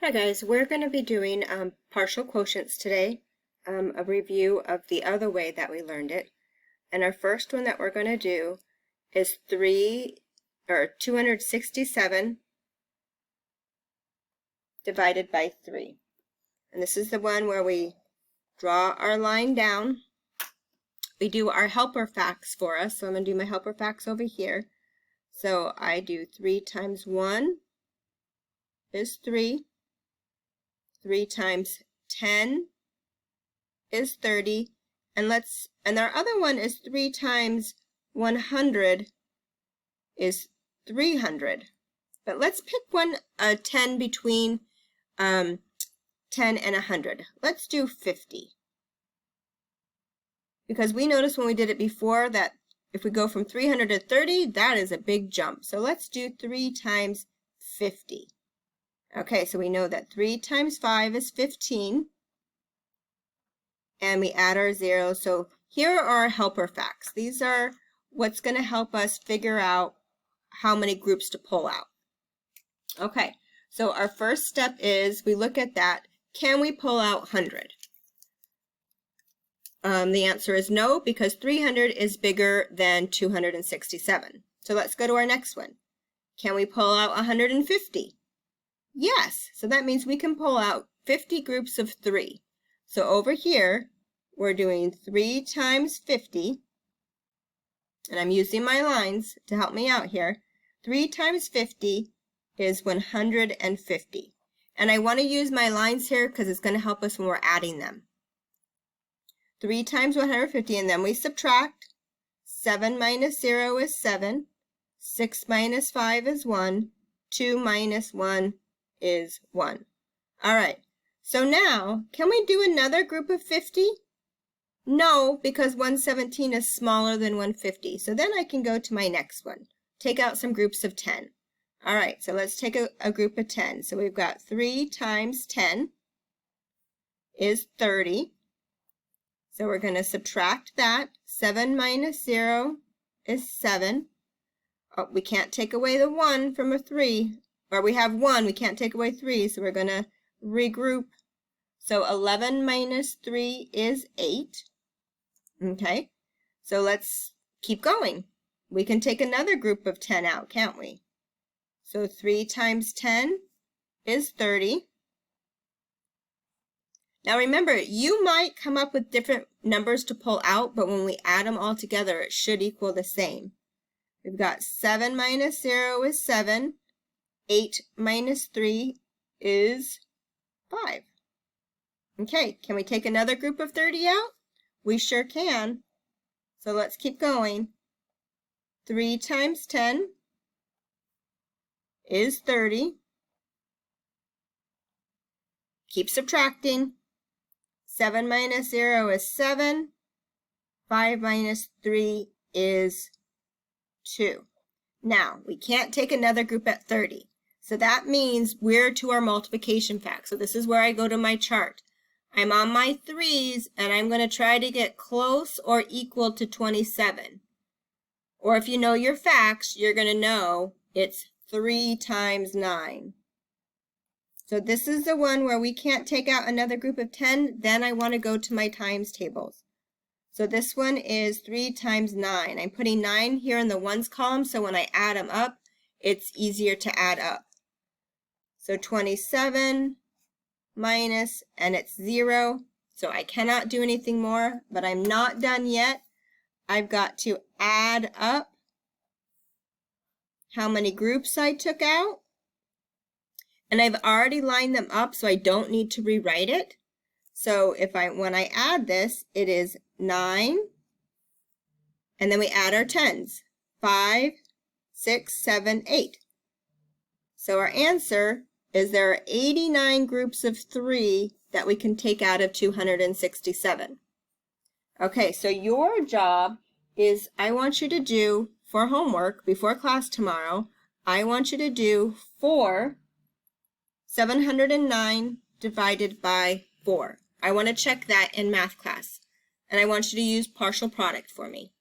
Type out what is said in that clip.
Hi guys, we're going to be doing partial quotients today, a review of the other way that we learned it. And our first one that we're going to do is 267 divided by 3. And this is the one where we draw our line down. We do our helper facts for us. So I'm going to do my helper facts over here. So I do 3 times 1 is 3. 3 times 10 is 30, and our other one is 3 times 100 is 300. But let's pick a 10 between 10 and 100. Let's do 50. Because we noticed when we did it before that if we go from 300 to 30, that is a big jump. So let's do 3 times 50. Okay, so we know that 3 times 5 is 15, and we add our zeros. So here are our helper facts. These are what's going to help us figure out how many groups to pull out. Okay, so our first step is we look at that. Can we pull out 100? The answer is no, because 300 is bigger than 267. So let's go to our next one. Can we pull out 150? Yes, so that means we can pull out 50 groups of 3. So over here, we're doing 3 times 50, and I'm using my lines to help me out here. 3 times 50 is 150. And I want to use my lines here because it's going to help us when we're adding them. 3 times 150, and then we subtract. 7 minus 0 is 7. 6 minus 5 is 1. 2 minus 1 is 1. All right, so now, can we do another group of 50? No, because 117 is smaller than 150. So then I can go to my next one. Take out some groups of 10. All right, so let's take a group of 10. So we've got 3 times 10 is 30. So we're going to subtract that. 7 minus 0 is 7. Oh, we can't take away the 1 from a 3. Or we have 1, we can't take away 3, so we're going to regroup. So 11 minus 3 is 8. Okay, so let's keep going. We can take another group of 10 out, can't we? So 3 times 10 is 30. Now remember, you might come up with different numbers to pull out, but when we add them all together, it should equal the same. We've got 7 minus 0 is 7. 8 minus 3 is 5. Okay, can we take another group of 30 out? We sure can. So let's keep going. 3 times 10 is 30. Keep subtracting. 7 minus 0 is 7. 5 minus 3 is 2. Now, we can't take another group at 30. So that means we're to our multiplication fact. So this is where I go to my chart. I'm on my 3's, and I'm going to try to get close or equal to 27. Or if you know your facts, you're going to know it's 3 times 9. So this is the one where we can't take out another group of 10. Then I want to go to my times tables. So this one is 3 times 9. I'm putting 9 here in the ones column, so when I add them up, it's easier to add up. So 27 minus, and it's 0. So I cannot do anything more, but I'm not done yet. I've got to add up how many groups I took out. And I've already lined them up, so I don't need to rewrite it. So when I add this, it is 9, and then we add our 10s. 5, 6, 7, 8. So our answer is there are 89 groups of 3 that we can take out of 267. Okay, so your job is, I want you to do, for homework, before class tomorrow, I want you to do 709 divided by 4. I want to check that in math class, and I want you to use partial product for me.